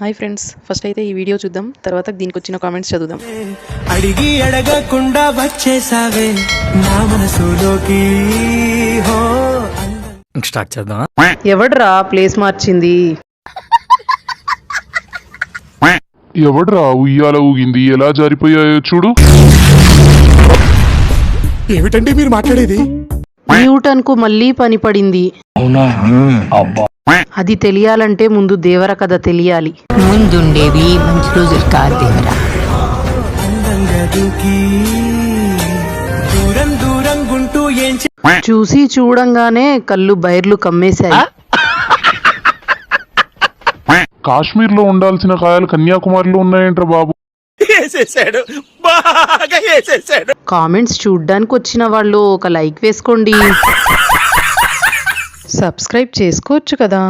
Hi friends, first అయితే ఈ video చూద్దాం, తర్వాత దీనికి వచ్చిన కామెంట్స్ చదువుదాం. అడిగి అడగకుండా వచ్చేసావే నా మనసులోకి. హో స్టార్ట్ చేద్దాం. ఎవడ్రా ప్లేస్ మార్చింది? ఎవడ్రా ఉయ్యాల ఊగింది, ఎలా జారిపోయాయో చూడు. ఏమిటండి మీరు మాట్లాడేది? న్యూటన్ కు మళ్ళీ పని పడింది. అది తెలియాలంటే ముందు దేవర కథ తెలియాలి. ముందుండేవి మంచి రోజులు కాదు దేవరా. అందంగా దూకి దూరం దూరం గుంటూ ఏం చూసి చూడంగానే కళ్ళు బైర్లు కమ్మేశాయి. కాశ్మీర్ లో ఉండాల్సిన కాయలు కన్యాకుమారిలో ఉన్నాయంట్రా బాబు. చేసేసాడు, బాగా చేసేసాడు. కామెంట్స్ చూడ్డానికి వచ్చిన వాళ్ళు ఒక లైక్ వేసుకోండి. సబ్స్క్రైబ్ చేసుకోవచ్చు కదా.